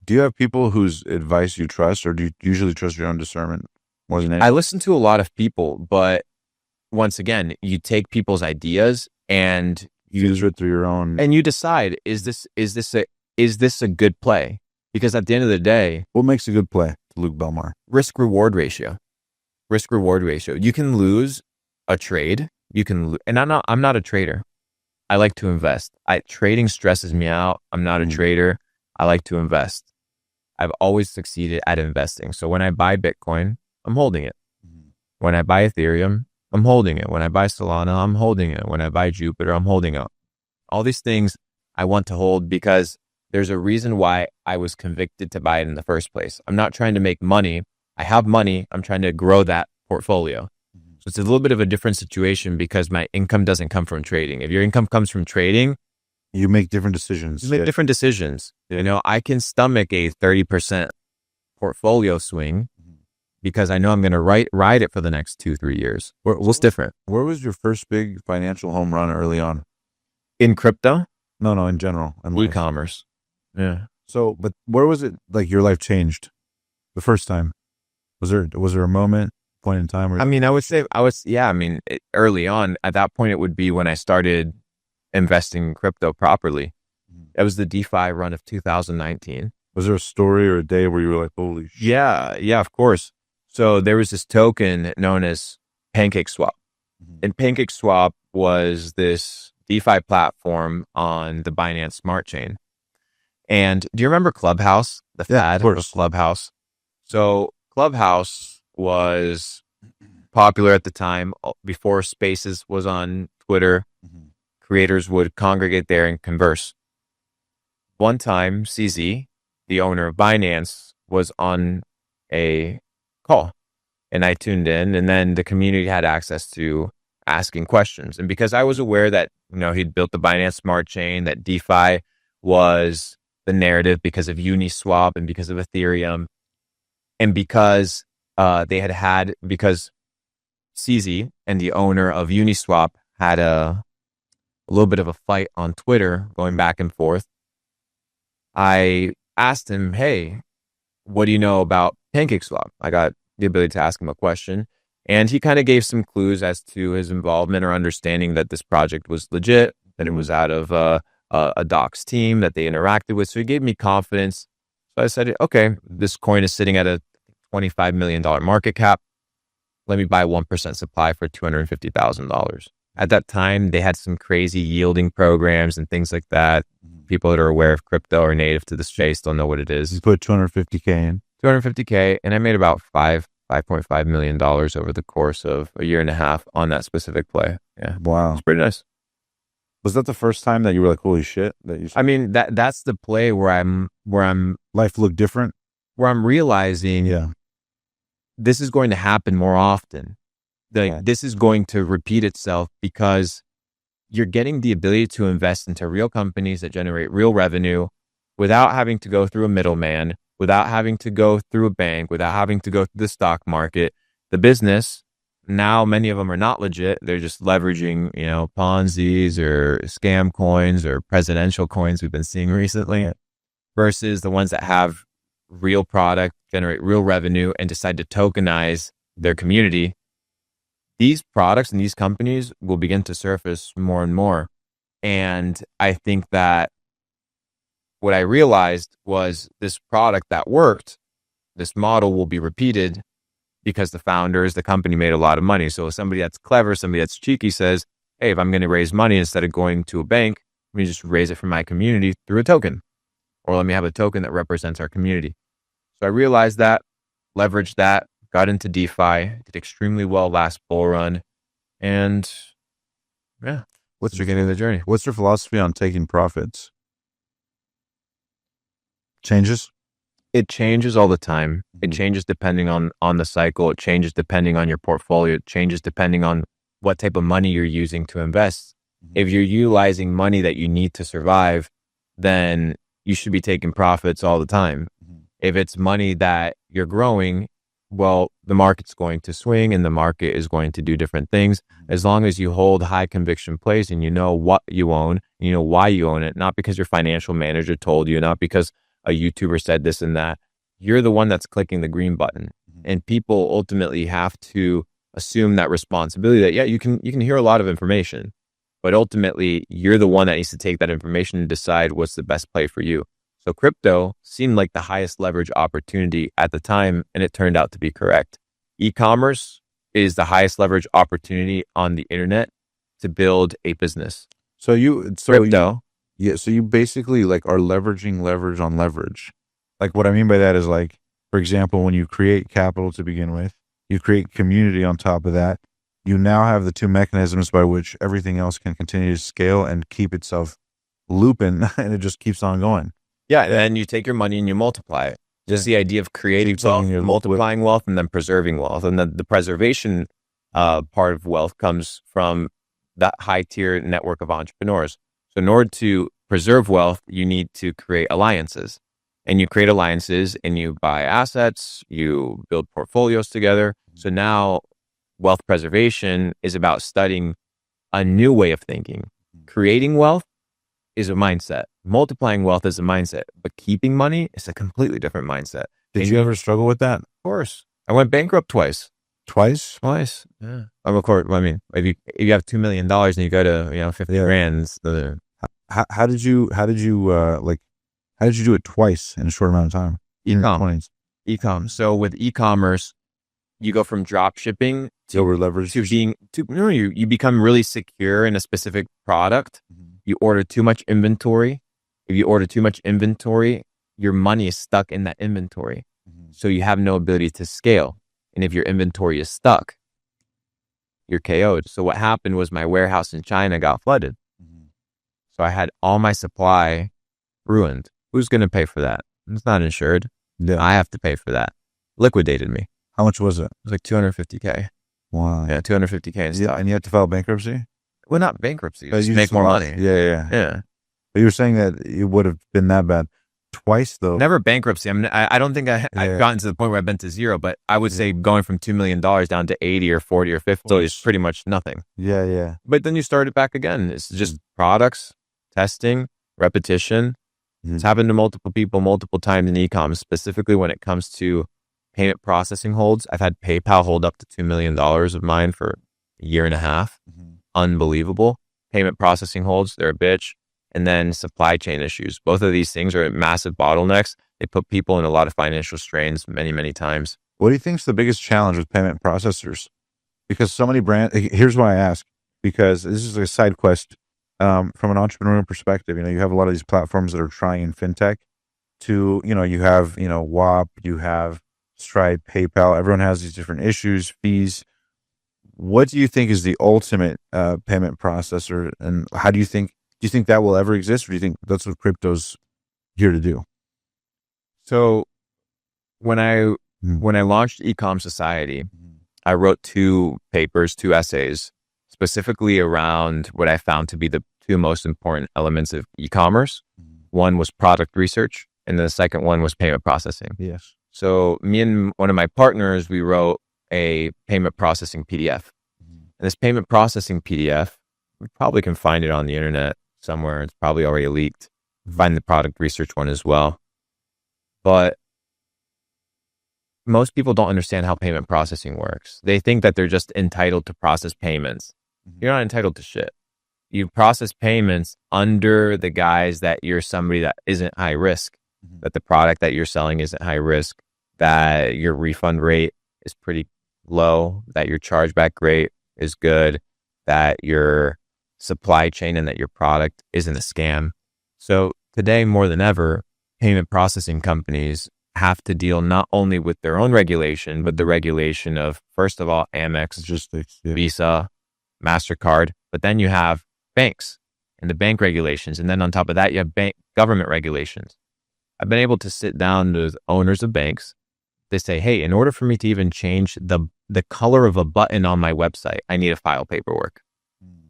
Do you have people whose advice you trust, or do you usually trust your own discernment more than anything? I listen to a lot of people, but once again, you take people's ideas and Filter it through your own. you decide, is this a good play? Because at the end of the day, What makes a good play, Luke Belmar? risk reward ratio. You can lose a trade. And I'm not a trader. I like to invest. Trading stresses me out. I'm not a trader. I like to invest. I've always succeeded at investing. So when I buy Bitcoin, I'm holding it. When I buy Ethereum, I'm holding it. When I buy Solana, I'm holding it. When I buy Jupiter, I'm holding it. All these things I want to hold because there's a reason why I was convicted to buy it in the first place. I'm not trying to make money. I have money. I'm trying to grow that portfolio. So it's a little bit of a different situation because my income doesn't come from trading. If your income comes from trading, you make different decisions. you make different decisions. You know, I can stomach a 30% portfolio swing because I know I'm going to ride it for the next 2-3 years. What's different? Where was your first big financial home run early on? In crypto? No, in general. E-commerce. Yeah. So, but where was it like your life changed the first time? Was there a point in time where? I mean, I would say early on, at that point, it would be when I started investing in crypto properly. That was the DeFi run of 2019. Was there a story or a day where you were like, holy shit? Yeah, of course. So there was this token known as PancakeSwap. And PancakeSwap was this DeFi platform on the Binance Smart Chain. And do you remember Clubhouse? The fad of Clubhouse. So Clubhouse was popular at the time before Spaces was on Twitter. Creators would congregate there and converse. One time, CZ, the owner of Binance, was on a call and I tuned in, and then the community had access to asking questions. And because I was aware that, he'd built the Binance Smart Chain, that DeFi was the narrative because of Uniswap and because of Ethereum, and because because CZ and the owner of Uniswap had a little bit of a fight on Twitter going back and forth, I asked him, hey, what do you know about PancakeSwap? I got the ability to ask him a question, and he kind of gave some clues as to his involvement or understanding that this project was legit, that it was out of a docs team that they interacted with. So he gave me confidence. So I said, okay, this coin is sitting at a $25 million market cap. Let me buy 1% supply for $250,000. At that time, they had some crazy yielding programs and things like that. People that are aware of crypto or native to the space don't know what it is. You put $250K in. $250K, and I made about $5.5 million over the course of a year and a half on that specific play. Yeah. Wow. It's pretty nice. Was that the first time that you were like, holy shit? I mean, that's the play where I'm life looked different, where I'm realizing this is going to happen more often. This is going to repeat itself because you're getting the ability to invest into real companies that generate real revenue without having to go through a middleman, without having to go through a bank, without having to go through the stock market. The business, now many of them are not legit. They're just leveraging, Ponzi's or scam coins or presidential coins we've been seeing recently, versus the ones that have real product, generate real revenue, and decide to tokenize their community. These products and these companies will begin to surface more and more. And I think that what I realized was this product that worked, this model will be repeated because the founders, the company made a lot of money. So if somebody that's clever, somebody that's cheeky says, hey, if I'm going to raise money instead of going to a bank, let me just raise it from my community through a token, or let me have a token that represents our community. So I realized that, leveraged that, got into DeFi, did extremely well last bull run. And what's your beginning of the journey? What's your philosophy on taking profits? Changes? It changes all the time. It changes depending on the cycle. It changes depending on your portfolio. It changes depending on what type of money you're using to invest. If you're utilizing money that you need to survive, then you should be taking profits all the time. If it's money that you're growing, well, the market's going to swing and the market is going to do different things. As long as you hold high conviction plays and you know what you own, and you know why you own it, not because your financial manager told you, not because a YouTuber said this and that. You're the one that's clicking the green button. And people ultimately have to assume that responsibility that, yeah, you can hear a lot of information, but ultimately you're the one that needs to take that information and decide what's the best play for you. So crypto seemed like the highest leverage opportunity at the time, and it turned out to be correct. E-commerce is the highest leverage opportunity on the internet to build a business. So you basically like are leveraging leverage on leverage. Like what I mean by that is like, for example, when you create capital to begin with, you create community on top of that. You now have the two mechanisms by which everything else can continue to scale and keep itself looping, and it just keeps on going. Yeah, and you take your money and you multiply it. Just the idea of creating wealth, multiplying wealth, and then preserving wealth. And then the preservation part of wealth comes from that high tier network of entrepreneurs. So in order to preserve wealth, you need to create alliances. And you create alliances and you buy assets, you build portfolios together. So now wealth preservation is about studying a new way of thinking. Creating wealth is a mindset. Multiplying wealth is a mindset, but keeping money is a completely different mindset. Did you ever struggle with that? Of course. I went bankrupt twice. Twice? Yeah. Of course. I mean, if you have $2 million and you go to 50 grand, how did you do it twice in a short amount of time? E-com. So with e-commerce, you go from drop shipping to leverage you become really secure in a specific product. You order too much inventory. If you order too much inventory, your money is stuck in that inventory. So you have no ability to scale. And if your inventory is stuck, you're KO'd. So what happened was my warehouse in China got flooded. So I had all my supply ruined. Who's going to pay for that? It's not insured. Yeah. I have to pay for that. Liquidated me. How much was it? It was like $250K. Wow. Yeah, $250K in stock. And you had to file bankruptcy? Well, not bankruptcy. Just make more money. Yeah. But you were saying that it would have been that bad. Twice, though. Never bankruptcy. I mean, I don't think I've gotten to the point where I've been to zero, but I would say going from $2 million down to 80 or 40 or 50 is pretty much nothing. Yeah. But then you start it back again. It's just products, testing, repetition. It's happened to multiple people multiple times in e-com, specifically when it comes to payment processing holds. I've had PayPal hold up to $2 million of mine for a year and a half. Unbelievable. Payment processing holds, they're a bitch. And then supply chain issues. Both of these things are massive bottlenecks. They put people in a lot of financial strains many, many times. What do you think is the biggest challenge with payment processors? Because so many brands, here's why I ask, because this is a side quest from an entrepreneurial perspective. You have a lot of these platforms that are trying in fintech to, you have, WAP, you have Stripe, PayPal. Everyone has these different issues, fees. What do you think is the ultimate payment processor? And how do you think that will ever exist? Or do you think that's what crypto's here to do? So when I launched Ecom Society, I wrote 2 essays, specifically around what I found to be the 2 most important elements of e-commerce. One was product research, and the second one was payment processing. Yes. So me and one of my partners, we wrote a payment processing PDF. And this payment processing PDF, we probably can find it on the internet somewhere. It's probably already leaked. Find the product research one as well. But most people don't understand how payment processing works. They think that they're just entitled to process payments. You're not entitled to shit. You process payments under the guise that you're somebody that isn't high risk, that the product that you're selling isn't high risk, that your refund rate is pretty low, that your chargeback rate is good, that your supply chain and that your product isn't a scam. So today, more than ever, payment processing companies have to deal not only with their own regulation, but the regulation of, first of all, Amex, Visa, MasterCard, but then you have banks and the bank regulations. And then on top of that, you have government regulations. I've been able to sit down with owners of banks. They say, hey, in order for me to even change the color of a button on my website, I need to file paperwork.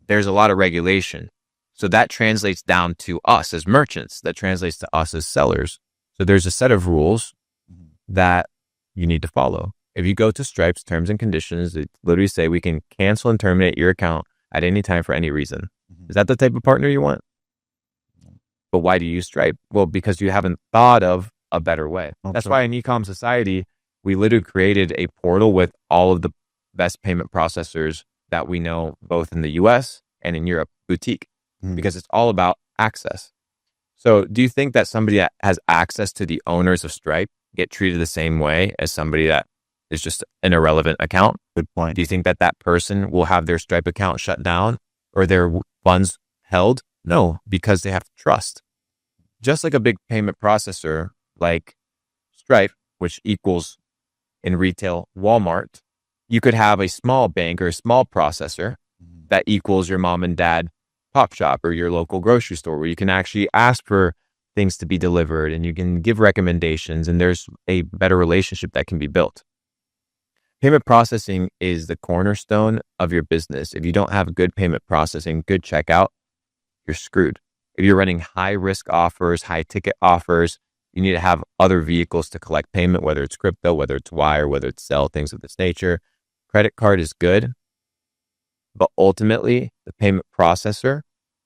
There's a lot of regulation. So that translates down to us as merchants. That translates to us as sellers. So there's a set of rules that you need to follow. If you go to Stripe's terms and conditions, they literally say we can cancel and terminate your account at any time for any reason. Is that the type of partner you want? But why do you use Stripe? Well, because you haven't thought of a better way. Okay. That's why in Ecom Society, we literally created a portal with all of the best payment processors that we know, both in the US and in Europe, boutique, because it's all about access. So do you think that somebody that has access to the owners of Stripe get treated the same way as somebody that is just an irrelevant account? Good point. Do you think that that person will have their Stripe account shut down or their funds held? No, because they have trust. Just like a big payment processor like Stripe, which equals in retail Walmart, you could have a small bank or a small processor that equals your mom and dad pop shop or your local grocery store, where you can actually ask for things to be delivered and you can give recommendations, and there's a better relationship that can be built. Payment processing is the cornerstone of your business. If you don't have good payment processing, good checkout, you're screwed. If you're running high risk offers, high ticket offers, you need to have other vehicles to collect payment, whether it's crypto, whether it's wire, whether it's sell, things of this nature. Credit card is good, but ultimately the payment processor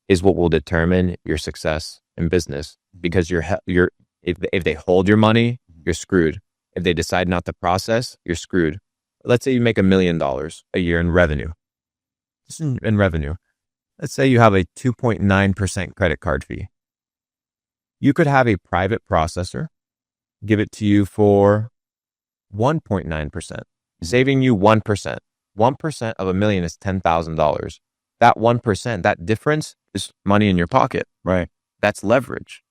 is what will determine your success in business, because if they hold your money, you're screwed. If they decide not to process, you're screwed. Let's say you make $1 million a year in revenue. Just in revenue. Let's say you have a 2.9% credit card fee. You could have a private processor give it to you for 1.9%, saving you 1%. 1% of $1 million is $10,000. That 1%, that difference is money in your pocket. Right. That's leverage,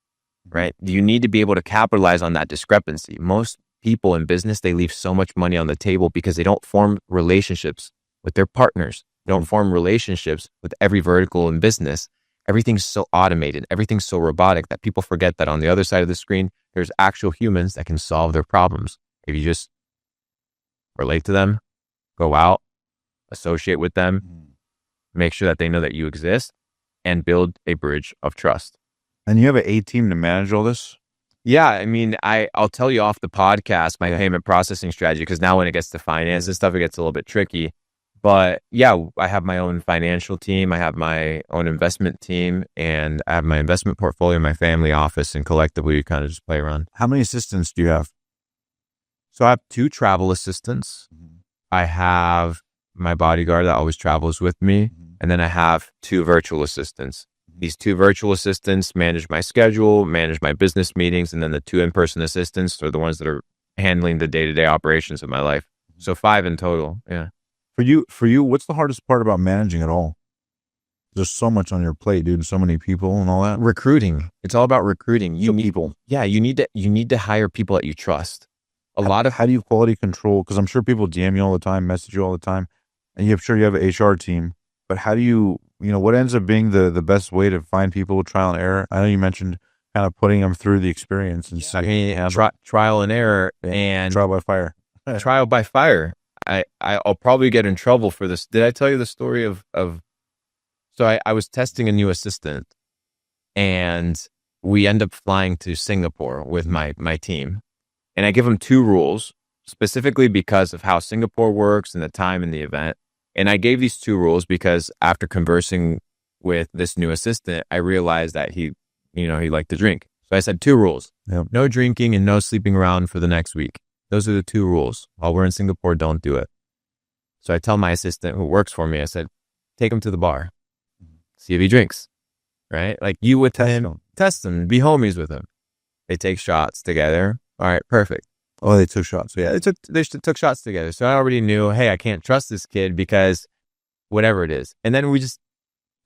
right? You need to be able to capitalize on that discrepancy. Most people in business, they leave so much money on the table because they don't form relationships with their partners. They don't form relationships with every vertical in business. Everything's so automated. Everything's so robotic that people forget that on the other side of the screen, there's actual humans that can solve their problems. If you just relate to them, go out, associate with them, make sure that they know that you exist, and build a bridge of trust. And you have an A team to manage all this? Yeah, I mean, I'll tell you off the podcast my payment processing strategy, because now when it gets to finance and stuff, it gets a little bit tricky. But yeah, I have my own financial team. I have my own investment team, and I have my investment portfolio, my family office, and collectively we kind of just play around. How many assistants do you have? So I have 2 travel assistants. I have my bodyguard that always travels with me. And then I have 2 virtual assistants. These 2 virtual assistants manage my schedule, manage my business meetings, and then the 2 in-person assistants are the ones that are handling the day-to-day operations of my life. So 5 in total. Yeah. For you, what's the hardest part about managing it all? There's so much on your plate, dude, and so many people and all that. Recruiting. It's all about recruiting. You need people. Yeah, you need to hire people that you trust. How do you quality control? Because I'm sure people DM you all the time, message you all the time, and I'm sure you have an HR team. But how do you what ends up being the best way to find people with trial and error? I know you mentioned kind of putting them through the experience and trial and error and trial by fire. Trial by fire. I'll probably get in trouble for this. Did I tell you the story of so I was testing a new assistant, and we end up flying to Singapore with my team, and I give them 2 rules specifically because of how Singapore works and the time and the event. And I gave these 2 rules because after conversing with this new assistant, I realized that he liked to drink. So I said 2 rules: no drinking and no sleeping around for the next week. Those are the 2 rules. While we're in Singapore, don't do it. So I tell my assistant who works for me, I said, take him to the bar, see if he drinks, right? Like you would test him, be homies with him. They take shots together. All right, perfect. Oh, they took shots. Yeah, they took shots together. So I already knew, hey, I can't trust this kid because whatever it is. And then we just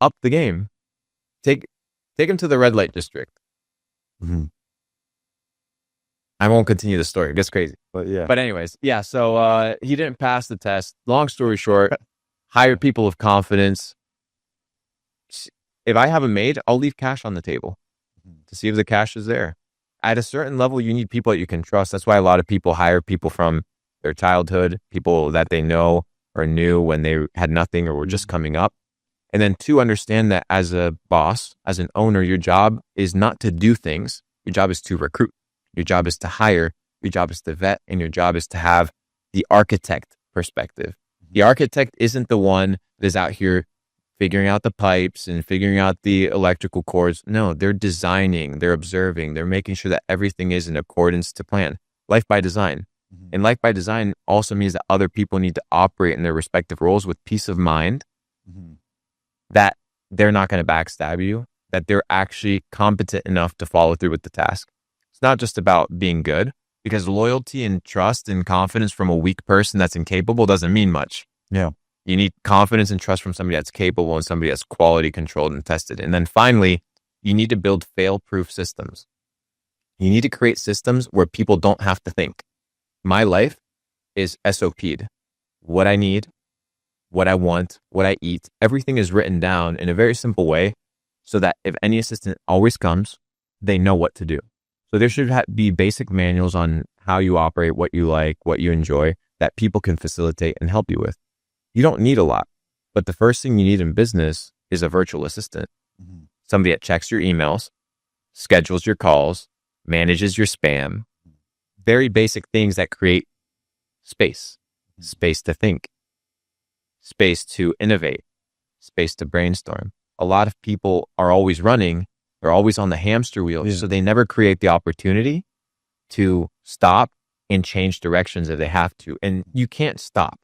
up the game. Take him to the red light district. I won't continue the story. It gets crazy. But anyways, yeah. So he didn't pass the test. Long story short, hired people of confidence. If I have a maid, I'll leave cash on the table to see if the cash is there. At a certain level, you need people that you can trust. That's why a lot of people hire people from their childhood, people that they know or knew when they had nothing or were just coming up. And then 2, understand that as a boss, as an owner, your job is not to do things. Your job is to recruit. Your job is to hire. Your job is to vet. And your job is to have the architect perspective. The architect isn't the one that is out here figuring out the pipes and figuring out the electrical cords. No, they're designing, they're observing, they're making sure that everything is in accordance to plan. Life by design. And life by design also means that other people need to operate in their respective roles with peace of mind that they're not going to backstab you, that they're actually competent enough to follow through with the task. It's not just about being good, because loyalty and trust and confidence from a weak person that's incapable doesn't mean much. Yeah. You need confidence and trust from somebody that's capable and somebody that's quality controlled and tested. And then finally, you need to build fail-proof systems. You need to create systems where people don't have to think. My life is SOP'd. What I need, what I want, what I eat, everything is written down in a very simple way so that if any assistant always comes, they know what to do. So there should be basic manuals on how you operate, what you like, what you enjoy, that people can facilitate and help you with. You don't need a lot, but the first thing you need in business is a virtual assistant. Somebody that checks your emails, schedules your calls, manages your spam. Very basic things that create space to think, space to innovate, space to brainstorm. A lot of people are always running. They're always on the hamster wheel. So they never create the opportunity to stop and change directions if they have to. And you can't stop.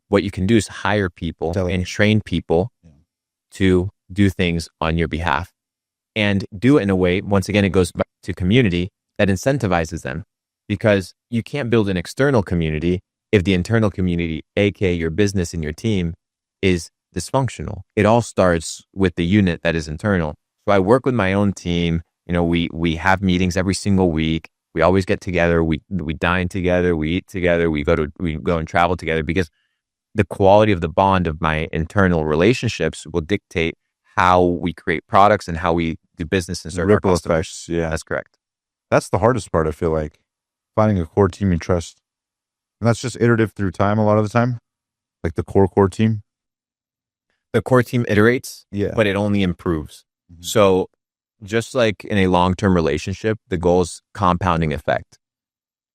What you can do is hire people and train people to do things on your behalf and do it in a way, once again, it goes back to community that incentivizes them, because you can't build an external community if the internal community, aka your business and your team, is dysfunctional. It all starts with the unit that is internal. So I work with my own team. You know, we have meetings every single week. We always get together. We dine together. We eat together. We go and travel together, because the quality of the bond of my internal relationships will dictate how we create products and how we do business and serve our customers. Effects, yeah. That's correct. That's the hardest part, I feel like. Finding a core team you trust. And that's just iterative through time a lot of the time. Like the core team. The core team iterates, Yeah. but it only improves. So just like in a long-term relationship, the goal is compounding effect.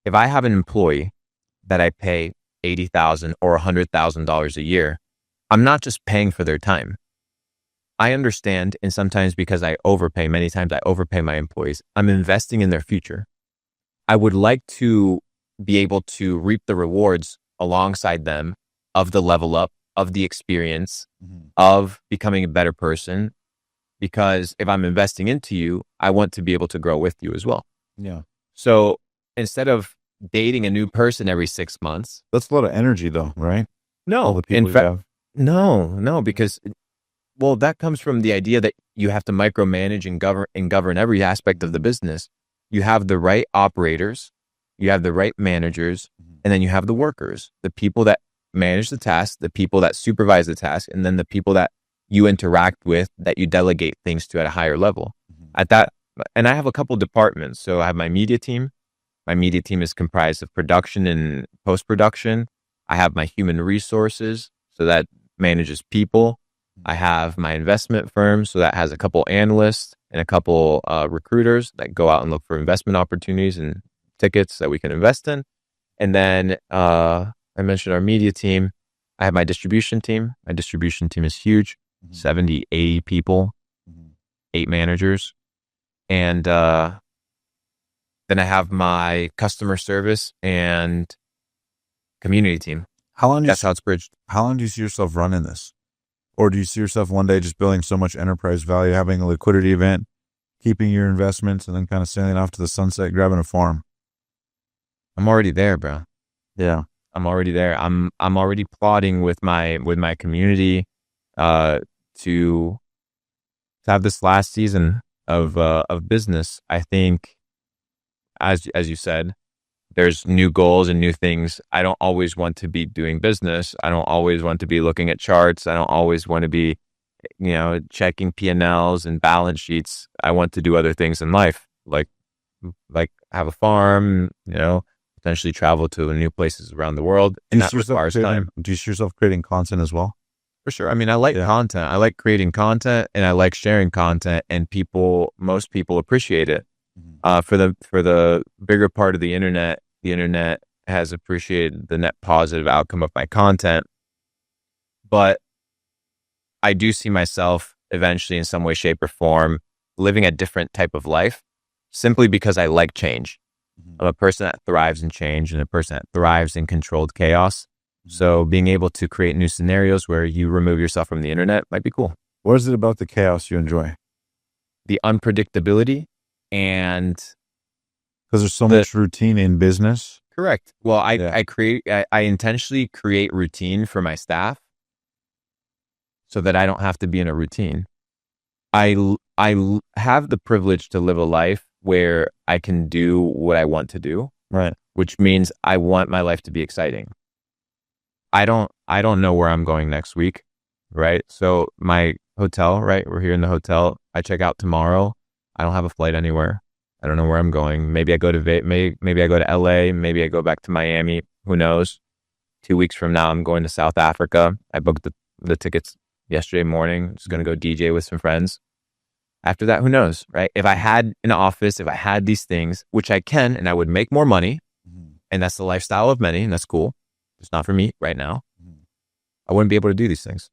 If I have an employee that I pay $80,000 or $100,000 a year, I'm not just paying for their time. I understand, and sometimes because many times I overpay my employees, I'm investing in their future. I would like to be able to reap the rewards alongside them of the level up, of the experience, of becoming a better person. Because if I'm investing into you, I want to be able to grow with you as well. Yeah. So instead of dating a new person every 6 months. That's a lot of energy though, right? No, All the people in fact, you have. no, because, well, that comes from the idea that you have to micromanage and govern every aspect of the business. You have the right operators, you have the right managers, and then you have the workers, the people that manage the task, the people that supervise the task, and then the people that you interact with, that you delegate things to at a higher level. And I have a couple departments. So I have my media team. My media team is comprised of production and post-production. I have my human resources, so that manages people. I have my investment firm, so that has a couple analysts and a couple recruiters that go out and look for investment opportunities and tickets that we can invest in. And then I mentioned our media team. I have my distribution team. My distribution team is huge, 70, 80 people, 8 managers. And then I have my customer service and community team. That's how it's bridged. How long do you see yourself running this? Or do you see yourself one day just building so much enterprise value, having a liquidity event, keeping your investments, and then kind of sailing off to the sunset, grabbing a farm? I'm already there, bro. Yeah. I'm already there. I'm already plotting with my community to have this last season of business. I think, as you said, there's new goals and new things. I don't always want to be doing business. I don't always want to be looking at charts. I don't always want to be, checking P&Ls and balance sheets. I want to do other things in life, like have a farm, potentially travel to new places around the world. And that requires time. Do you see yourself creating content as well? For sure. I mean, I like content. I like creating content, and I like sharing content, and most people appreciate it. For the bigger part of the internet has appreciated the net positive outcome of my content. But I do see myself eventually in some way, shape, or form living a different type of life simply because I like change. I'm a person that thrives in change and a person that thrives in controlled chaos. So being able to create new scenarios where you remove yourself from the internet might be cool. What is it about the chaos you enjoy? The unpredictability and Because there's so much routine in business. correct. Well, Yeah. I intentionally create routine for my staff so that I don't have to be in a routine. I have the privilege to live a life where I can do what I want to do, Right. which means I want my life to be exciting. I don't know where I'm going next week, right? So my hotel, right? We're here in the hotel. I check out tomorrow. I don't have a flight anywhere. I don't know where I'm going. Maybe I go to maybe I go to LA. Maybe I go back to Miami. Who knows? 2 weeks from now, I'm going to South Africa. I booked the tickets yesterday morning. Just going to go DJ with some friends. After that, who knows, right? If I had an office, if I had these things, which I can, and I would make more money, and that's the lifestyle of many, and that's cool. It's not for me right now. I wouldn't be able to do these things.